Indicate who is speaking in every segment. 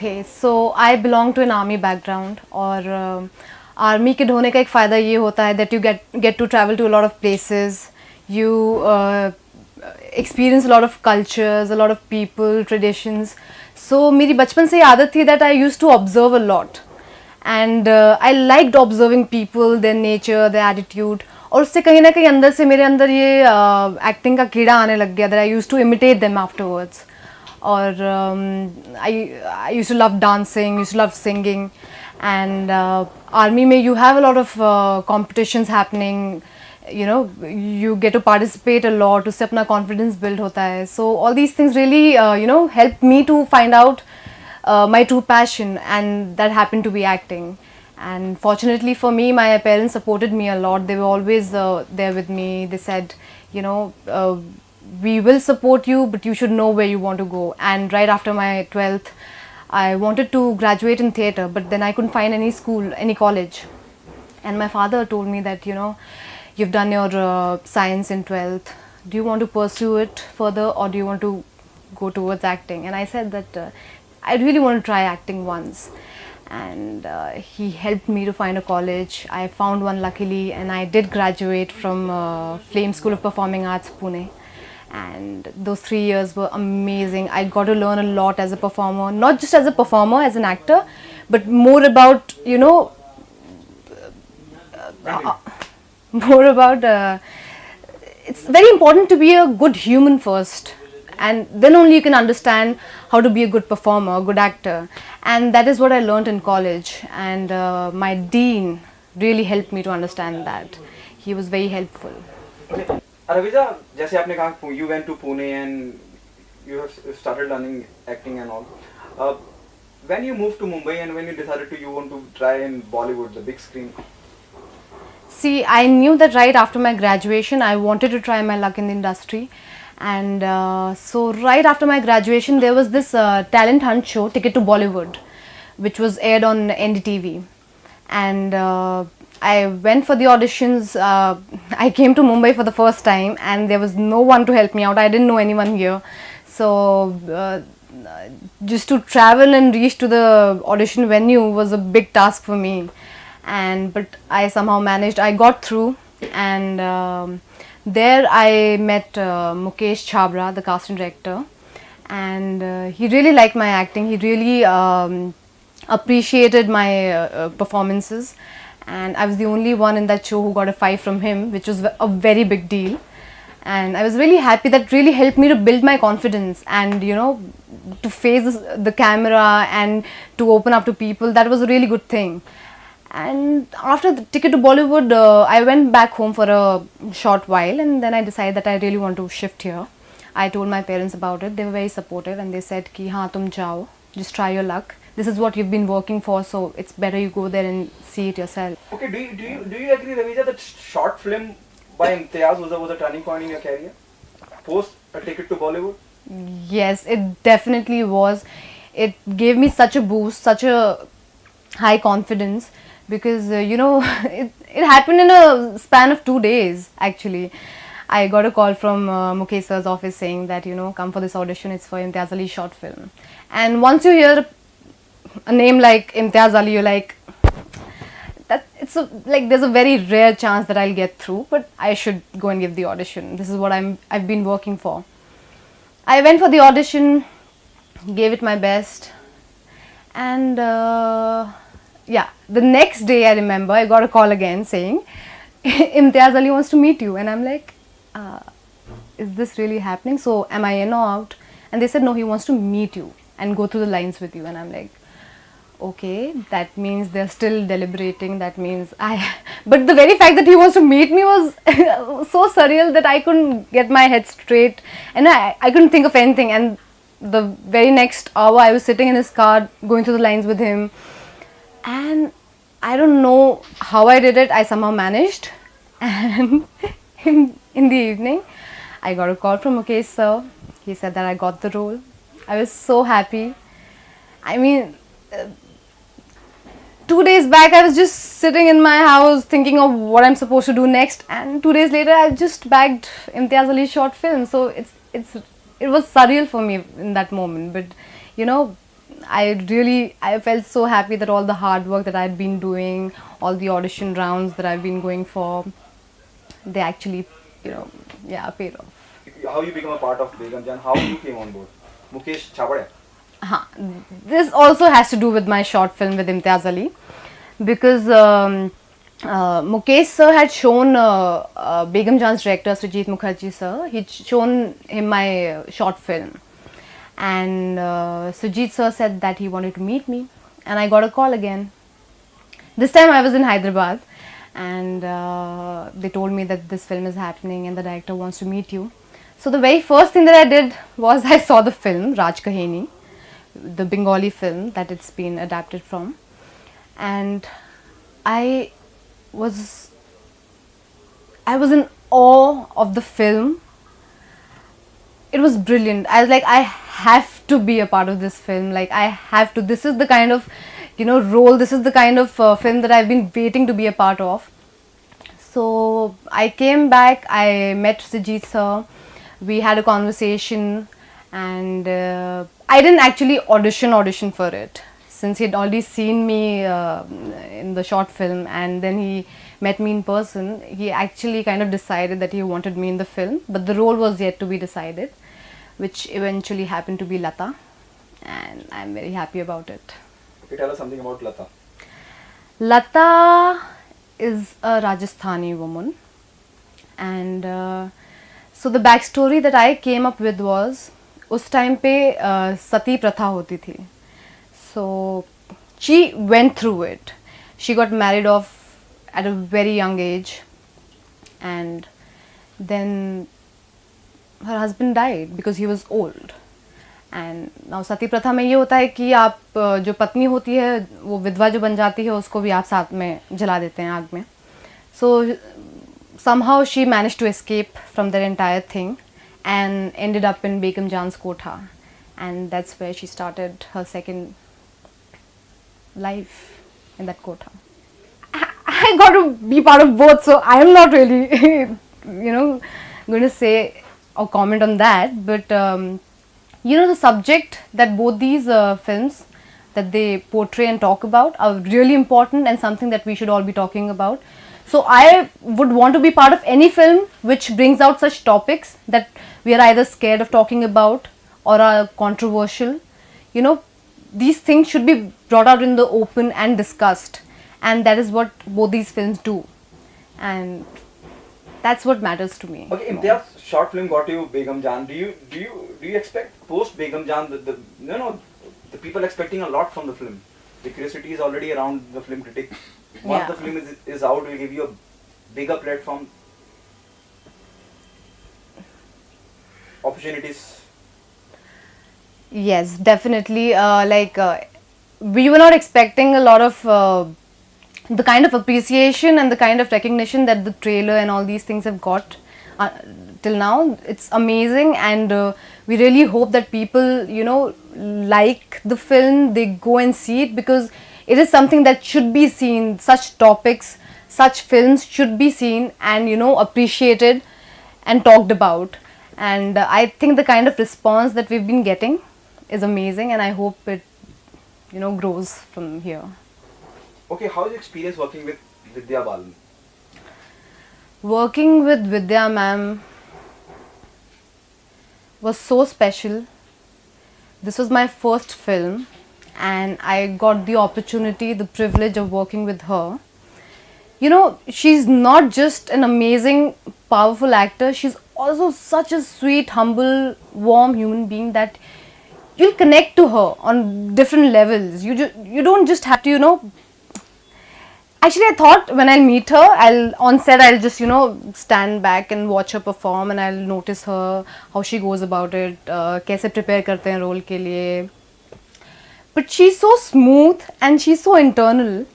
Speaker 1: Okay, so I belong to an army background और army के होने का एक फ़ायदा ये होता है that you get to travel to a lot of places, you experience a lot of cultures, a lot of people, traditions. So मेरी बचपन से ही आदत थी that I used to observe a lot and I liked observing people, their nature, their attitude. और उससे कहीं ना कहीं अंदर से मेरे अंदर ये एक्टिंग का कीड़ा आने लग गया that I used to imitate them afterwards. Or I used to love dancing, used to love singing, and army mein you have a lot of competitions happening. You know, you get to participate a lot. उससे अपना confidence build होता है. So all these things really helped me to find out my true passion, and that happened to be acting. And fortunately for me, my parents supported me a lot. They were always there with me. They said, we will support you, but you should know where you want to go. And right after my 12th, I wanted to graduate in theatre, but then I couldn't find any school, any college. And my father told me that, you've done your science in 12th. Do you want to pursue it further, or do you want to go towards acting? And I said that I really want to try acting once. And he helped me to find a college. I found one luckily, and I did graduate from Flame School of Performing Arts, Pune. And those 3 years were amazing. I got to learn a lot as a performer, not just as a performer, as an actor, but more about, it's very important to be a good human first, and then only you can understand how to be a good performer, a good actor. And that is what I learned in college, and my dean really helped me to understand that. He was very helpful.
Speaker 2: Okay. Raviza, जैसे आपने कहा you went to Pune and you have started learning acting and all. When you moved to Mumbai and when you decided you want to try in Bollywood, the big screen?
Speaker 1: See, I knew that right after my graduation, I wanted to try my luck in the industry. And so right after my graduation, there was this talent hunt show, Ticket to Bollywood, which was aired on NDTV. And I went for the auditions. I came to Mumbai for the first time, and there was no one to help me out. I didn't know anyone here. So just to travel and reach to the audition venue was a big task for me. But I somehow managed. I got through, and there I met Mukesh Chhabra, the casting director, and he really liked my acting. He really appreciated my performances, and I was the only one in that show who got a 5 from him, which was a very big deal. And I was really happy. That really helped me to build my confidence, and to face the camera and to open up to people. That was a really good thing. And after the Ticket to Bollywood, I went back home for a short while, and then I decided that I really want to shift here. I told my parents about it. They were very supportive, and they said ki haan tum jao, just try your luck. This is what you've been working for, so it's better you go there and see it yourself.
Speaker 2: Okay, do you agree, Raviza, that short film by Imtiaz was a turning point in your career? Post a Ticket to Bollywood?
Speaker 1: Yes, it definitely was. It gave me such a boost, such a high confidence. Because it happened in a span of 2 days. Actually, I got a call from Mukesh sir's office saying that come for this audition. It's for Imtiaz Ali's short film. And once you hear a name like Imtiaz Ali, you're like, that there's a very rare chance that I'll get through, but I should go and give the audition. This is what I've been working for. I went for the audition, gave it my best, and yeah, the next day I remember I got a call again saying Imtiaz Ali wants to meet you, and I'm like, is this really happening? So am I in or out? And they said no, he wants to meet you and go through the lines with you. And I'm like, okay, that means they're still deliberating. That means but the very fact that he wants to meet me was so surreal that I couldn't get my head straight, and I couldn't think of anything. And the very next hour I was sitting in his car going through the lines with him. And I don't know how I did it. I somehow managed. And in the evening, I got a call from Mukesh sir. He said that I got the role. I was so happy. I mean, 2 days back, I was just sitting in my house thinking of what I'm supposed to do next. And 2 days later, I just bagged Imtiaz Ali's short film. So it was surreal for me in that moment. But I felt so happy that all the hard work that I'd been doing, all the audition rounds that I've been going for, they actually, paid off.
Speaker 2: How you become a part of Begum Jaan? How you came on board? Mukesh Chabade.
Speaker 1: Huh. This also has to do with my short film with Imtiaz Ali, because Mukesh sir had shown Begum Jaan's director Srijit Mukherjee sir. He'd shown him my short film, and Srijit sir said that he wanted to meet me, and I got a call again. This time I was in Hyderabad, and they told me that this film is happening and the director wants to meet you. So the very first thing that I did was I saw the film Raj Kaheni, the Bengali film that it's been adapted from, and I was in awe of the film. It was brilliant. I was like, I have to be a part of this film. Like, I have to. This is the kind of, role. This is the kind of film that I've been waiting to be a part of. So I came back. I met Srijit sir. We had a conversation, and I didn't actually audition for it, since he'd already seen me in the short film, and then he met me in person. He actually kind of decided that he wanted me in the film, but the role was yet to be decided, which eventually happened to be Lata, and I'm very happy about it.
Speaker 2: Okay, tell us something about Lata.
Speaker 1: Lata is a Rajasthani woman, and so the backstory that I came up with was, उस time पे सती प्रथा होती थी. So she went through it. She got married off at a very young age, and then her husband died because he was old. And now सती प्रथा में ये होता है कि आप जो पत्नी होती है वो विधवा जो बन जाती है उसको भी आप साथ में जला देते हैं आग में. So somehow she managed to escape from that entire thing and ended up in Begum Jaan's kotha, and that's where she started her second life in that kotha. I got to be part of both, so I am not really going to say or comment on that, but the subject that both these films that they portray and talk about are really important and something that we should all be talking about. So I would want to be part of any film which brings out such topics that we are either scared of talking about or are controversial. These things should be brought out in the open and discussed, and that is what both these films do, and that's what matters to me.
Speaker 2: Okay, Imtiaz short film got you Begum Jaan. Do you expect post Begum Jaan the people expecting a lot from the film? The curiosity is already around the film critic. Once the film is out, will give you a bigger platform, opportunities.
Speaker 1: Yes, definitely. We were not expecting a lot of the kind of appreciation and the kind of recognition that the trailer and all these things have got till now. It's amazing, and we really hope that people, like the film, they go and see it, because it is something that should be seen. Such topics, such films should be seen and appreciated and talked about. And I think the kind of response that we've been getting is amazing, and I hope it grows from here.
Speaker 2: Okay, how is your experience working with Vidya Balan?
Speaker 1: Working with Vidya ma'am was so special. This was my first film, and I got the opportunity, the privilege of working with her. She's not just an amazing, powerful actor, she's also such a sweet, humble, warm human being that you'll connect to her on different levels. You don't just have to, Actually, I thought when I'll meet her, I'll just, stand back and watch her perform, and I'll notice her, how she goes about it, कैसे prepare करते हैं role के लिए. But she's so smooth and she's so internal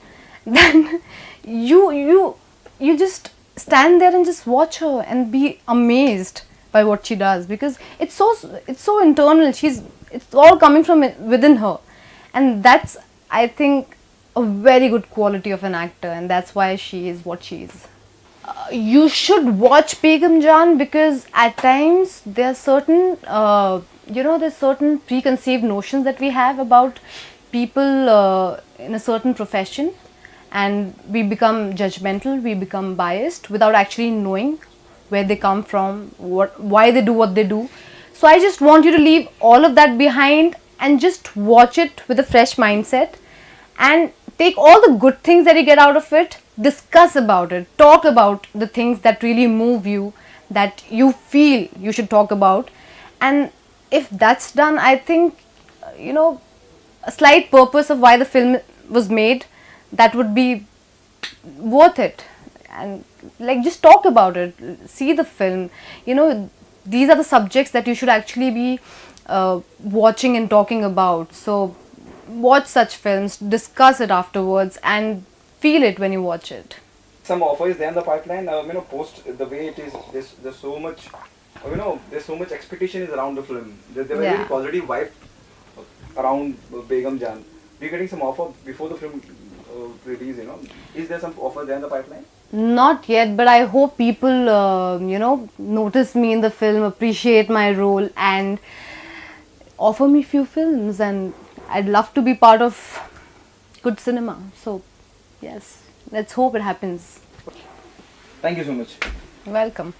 Speaker 1: that you just stand there and just watch her and be amazed by what she does, because it's so internal. It's all coming from within her, and that's, I think, a very good quality of an actor, and that's why she is what she is. You should watch Begum Jaan, because at times there are certain there's certain preconceived notions that we have about people in a certain profession, and we become judgmental, we become biased without actually knowing where they come from, why they do what they do. So I just want you to leave all of that behind and just watch it with a fresh mindset, and take all the good things that you get out of it, discuss about it, talk about the things that really move you, that you feel you should talk about. And if that's done, I think, a slight purpose of why the film was made, that would be worth it. And like, just talk about it, see the film. These are the subjects that you should actually be watching and talking about. So watch such films, discuss it afterwards, and feel it when you watch it.
Speaker 2: Some offer is there in the pipeline. Post the way it is, there's so much, there's so much expectation is around the film. There were
Speaker 1: Yeah.
Speaker 2: very positive vibe around Begum Jaan. We're getting some offer before the film release. Is there some offer there in the pipeline?
Speaker 1: Not yet, but I hope people, notice me in the film, appreciate my role, and offer me few films. And I'd love to be part of good cinema. So, yes, let's hope it happens.
Speaker 2: Thank you so much.
Speaker 1: Welcome.